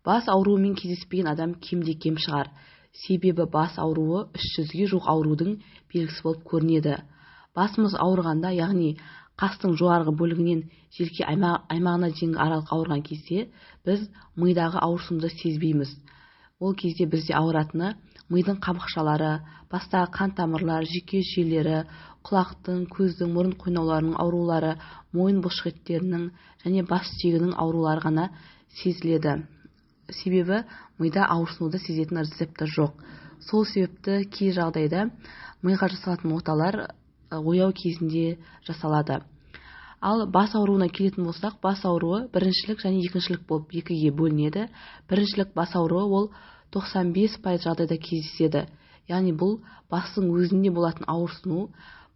Бас ауруымен кездеспеген адам кемде-кем шығар. Себебі бас ауруы 300-ге жуық аурудың белгісі болып көрінеді. Басымыз ауырғанда, яғни қастың жоғарғы бөлігінен желке аймағына дейінгі аралық ауырған кезде біз мидағы ауырсынуды сезбейміз. Ол кезде бізде ауыратыны мидың қабықшалары, бастағы қан тамырлар, жүйке жүйелері, құлақтың, көздің, мұрын қойнауларының аурулары, мойын бұлшықеттерінің және бас сүйегінің аурулары ғана сезіледі. Себебі мида ауырсынуды сезетін рецептор жоқ. Сол себепті кей жағдайда миға жасалатын оталар ояу кезінде жасалады. Ал бас ауруына келетін болсақ, бас ауруы біріншілік және екіншілік болып екіге бөлінеді. Біріншілік бас ауруы ол 95% жағдайда кездеседі. Яғни бұл бастың өзінде болатын ауырсыну,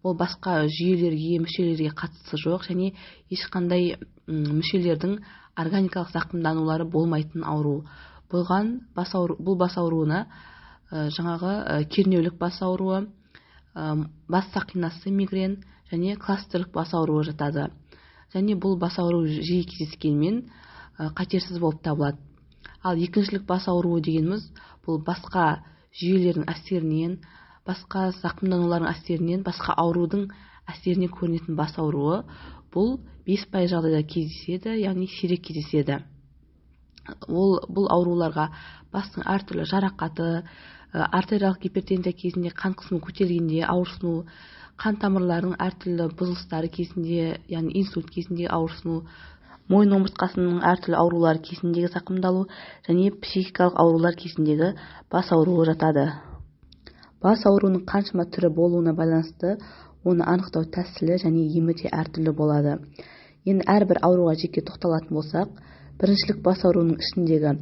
ол басқа жүйелерге, мүшелерге қатысы жоқ және ешқандай мүшелердің органикалық зақымданулары болмайтын ауру. Бұл бас ауруына жаңағы кернеулік бас ауруы, бас сақинасы мигрен және кластерлік бас ауруы жатады. Және бұл бас ауруы жиі кездескенмен қатерсіз болып табылады. Ал екіншілік бас ауруы дегеніміз бұл басқа жүйелердің әсерінен, басқа зақымданулардың әсерінен, басқа аурудың әсерінен көрінетін бас ауруы. Бұл 5% жағдайда кездеседі, яғни сирек кездеседі. Бұл ауруларға бастың әртүрлі жарақаты, артериялық гипертензия кезінде қан қысымы көтерілгенде ауырсыну, қан тамырларының әртүрлі бұзылыстары кезінде, яғни инсульт кезінде ауырсыну, мойын омыртқасының әртүрлі аурулары кезіндегі зақымдалу және психикалық аурулар кезіндегі бас ауруы жатады. Бас ауруының қаншама түрі болуына байланысты оны анықтау тәсілі және емі де әртүрлі болады. Енді әрбір ауруға жеке тоқталатын болсақ, біріншілік бас ауруының ішіндегі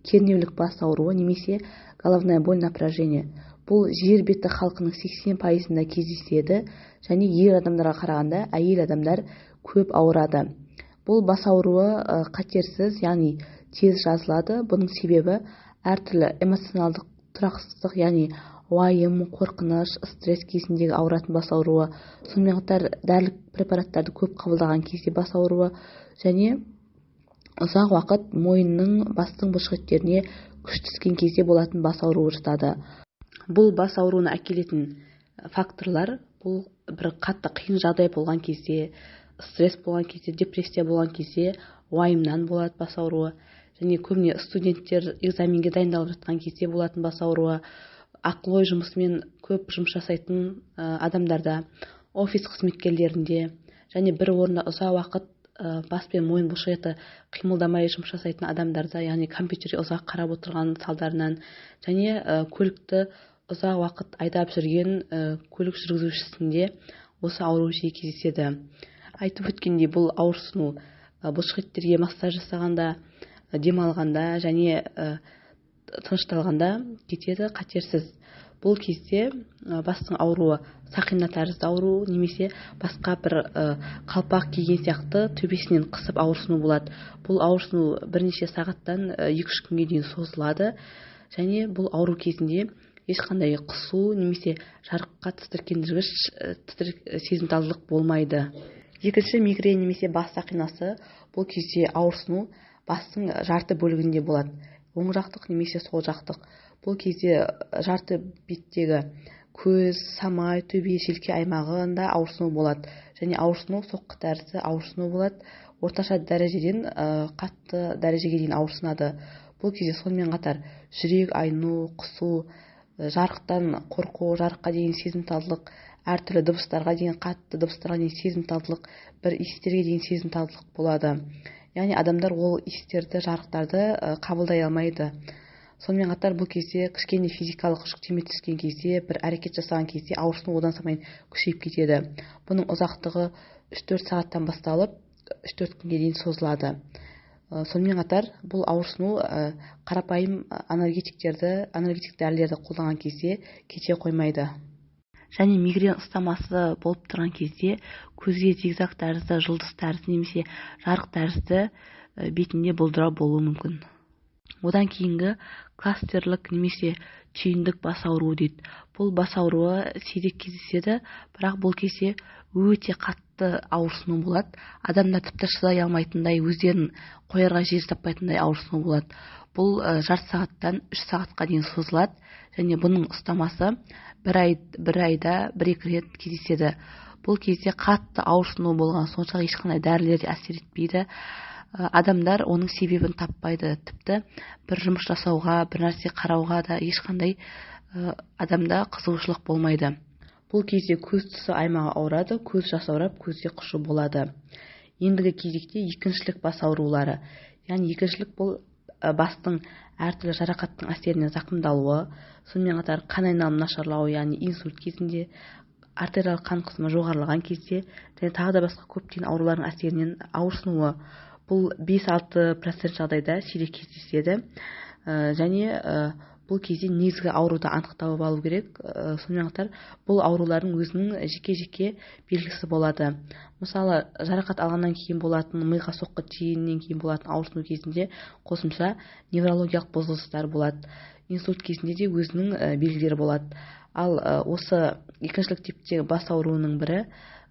кернеулік бас ауруы немесе головная боль напряжение. Бұл жер беті халқының 80%-ында кездеседі және ер адамдарға қарағанда әйел адамдар көп ауырады. Бұл бас ауруы қатерсіз, яғни тез жазылады. Бұның себебі әртүрлі эмоционалдық тұрақсыздық, яғни уайым, қорқыныш, стресс кезіндегі ауыратын бас ауруы, сонымен қатар дәрілік препараттарды көп қабылдаған кезде бас ауруы және ұзақ уақыт мойынның, бастың бұлшықеттеріне күш түскен кезде болатын бас ауруы жатады. Бұл бас ауруына әкелетін факторлар, бұл бір қатты қиын жағдай болған кезде, стресс болған кезде, депрессия болған кезде, уайымнан болады бас ауруы, және көбіне студенттер экзаменге дайындалып жатқан кезде болатын бас ауруы, ақыл-ой жұмысымен көп жұмыс жасайтын адамдарда, офис қызметкерлерінде және бір орында ұзақ уақыт бас пен мойын бұлшықеті қимылдамай жұмыс жасайтын адамдарда, яғни компьютерге ұзақ қарап отырған салдарынан және көлікті ұзақ уақыт айдап жүрген көлік жүргізушісінде осы ауру жиі кездеседі. Айтып өткендей, бұл ауырсыну бұлшықеттерге массаж жасағанда, демалғанда және тынышталғанда кетеді, қатерсіз. Бұл кезде бастың ауруы сақина тәрізді ауру немесе басқа бір қалпақ киген сияқты төбесінен қысып ауырсыну болады. Бұл ауырсыну бірнеше сағаттан 2-3 күнге дейін созылады және бұл ауру кезінде ешқандай қысу немесе жарыққа тітіркендіргіш сезімталдық болмайды. Екінші мигрен немесе бас сақинасы, бұл кезде ауырсыну бастың жарты бөлігінде болады. Оң жақтық немесе сол жақтық. Бұл кезде жарты беттегі көз, самай, төбе, желке аймағында ауырсыну болады. Және ауырсыну соққы тәрізді ауырсыну болады. Орташа дәрежеден қатты дәрежеге дейін ауырсынады. Бұл кезде сонымен қатар жүрек айну, құсу, жарықтан қорқу, жарыққа деген сезімталдық, әртүрлі дыбыстарға деген, қатты дыбыстарға деген сезімталдық, бір иістерге деген сезімталдық болады. Яғни адамдар ол иістерді, жарықтарды қабылдай алмайды. Сонымен қатар бұл кезде кішкене физикалық жүктеме түскен кезде, бір әрекет жасаған кезде ауырсыну одан сайын күшейіп кетеді. Бұның ұзақтығы 3-4 сағаттан басталып 3-4 күнге дейін созылады. Сонымен қатар бұл ауырсыну қарапайым анальгетик дәрілерді қолданған кезде кете қоймайды. Және мигрен ұстамасы болып тұрған кезде көзге зигзаг тәрізді, жұлдыз тәрізді немесе жарық тәрізді бетінде бұлдырау болуы мүмкін. Одан кейінгі кластерлік немесе түйіндік бас ауруы дейді. Бұл бас ауруы сирек кездеседі, бірақ бұл кезде өте қатты қатты ауырсыну болады. Адамдар тіпті шыдай алмайтындай, өздерін қоярға жер таппайтындай ауырсыну болады. Бұл жарты сағаттан 3 сағатқа дейін созылады, және бұның ұстамасы бір айда 1-2 рет кездеседі. Бұл кезде қатты ауырсыну болған соншалық ешқандай дәрілер де әсер етпейді. Адамдар оның себебін таппайды. Тіпті бір жұмыс жасауға, бір нәрсе қарауға да ешқандай адамда қызығушылық болмайды. Бұл кезде көз тұсы аймағы ауырады, көз жасаурап, көзде құшу болады. Ендігі кезекте екіншілік бас аурулары. Яғни екіншілік бұл бастың әртүрлі жарақаттың әсерінен зақымдалуы, сонымен қатар қан айналымы нашарлауы, яғни инсульт кезінде, артериялық қан қысымы жоғарылаған кезде, және тағы да басқа көптеген аурулардың әсерінен ауырсынуы. Бұл 5-6% жағдайда сирек кездеседі, және бұл кезде негізгі ауруды анықтап алу керек. Сонымен қатар бұл аурулардың өзінің жеке-жеке белгісі болады. Мысалы, жарақат алғаннан кейін болатын, миға соққы тигеннен кейін болатын ауырсыну кезінде қосымша неврологиялық бұзылыстар болады. Инсульт кезінде де өзінің белгілері болады. Ал осы екіншілік типтегі бас ауруының бірі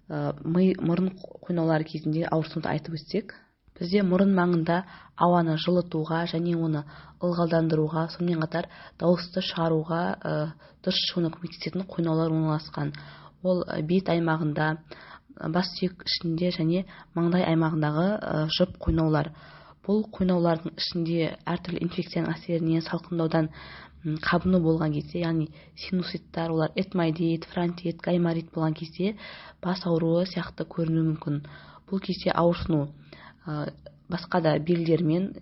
мұрын қойнаулары кезінде ауырсынуды айтып өтсек, бізде мұрын маңында ауаны жылытуға және оны ылғалдандыруға, сонымен қатар дауысты шығаруға дұрыс шығуына көмектесетін қойнаулар орналасқан. Ол бет аймағында, бас сүйек ішінде және маңдай аймағындағы жұп қойнаулар. Бұл қойнаулардың ішінде әртүрлі инфекцияның әсерінен, салқындаудан қабыну болған кезде, яғни синуситтар, олар этмоидит, фронтит, гайморит болған кезде бас ауруы сияқты көрінуі мүмкін. Бұл кезде ауырсыну басқа да белгілермен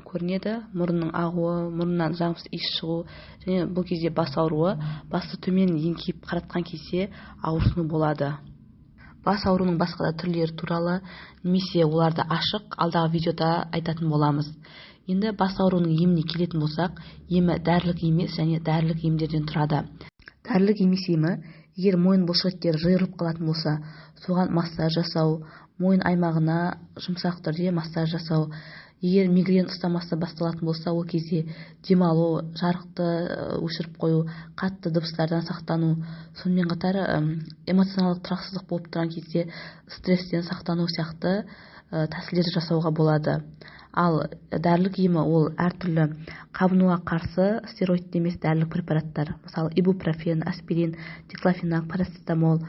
көрінеді. Мұрынның ағуы, мұрыннан жағымсыз иіс шығу, және бұл кезде бас ауруы басты төмен еңкейіп қаратқан кезде ауырсыну болады. Бас ауруының басқа да түрлері туралы немесе оларды ашық алдағы видеода айтатын боламыз. Енді бас ауруының еміне келетін болсақ, емі дәрілік емес және дәрілік емдерден тұрады. Дәрілік емес емі, егер мойын бұлшықеттері жиырылып қалатын болса, соған массаж жасау, мойын аймағына жұмсақ түрде массаж жасау. Егер мигрен ұстамасы басталатын болса, ол кезде демалу, жарықты өшіріп қою, қатты дыбыстардан сақтану, сонымен қатар эмоционалдық тұрақсыздық болып тұрған кезде стресстен сақтану сияқты тәсілдер жасауға болады. Ал дәрілік емі ол әртүрлі қабынуға қарсы стероидті емес дәрілік препараттар, мысалы ибупрофен, аспирин, диклофенак, парацетамол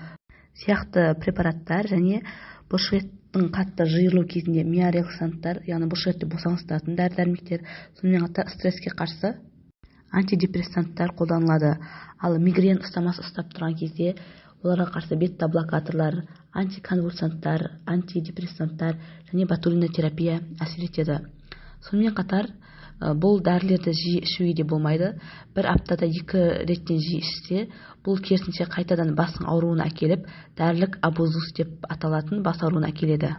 сияқты препараттар, және бұлшықеттің қатты жиырылу кезінде миорелаксанттар, яғни бұлшықетті босаңсытатын дәрі-дәрмектер, сонымен қатар стресске қарсы антидепрессанттар қолданылады. Ал мигрен ұстамасы ұстап тұрған кезде оларға қарсы бета-блокаторлар, антиконвульсанттар, антидепрессанттар және ботулинотерапия әсер етеді. Сонымен қатар бұл дәрілерді жиі ішуге де болмайды. Бір аптада 2 реттен жиі ішсе, бұл керісінше қайтадан басың ауруына әкеліп, дәрілік абузус деп аталатын бас ауруына әкеледі.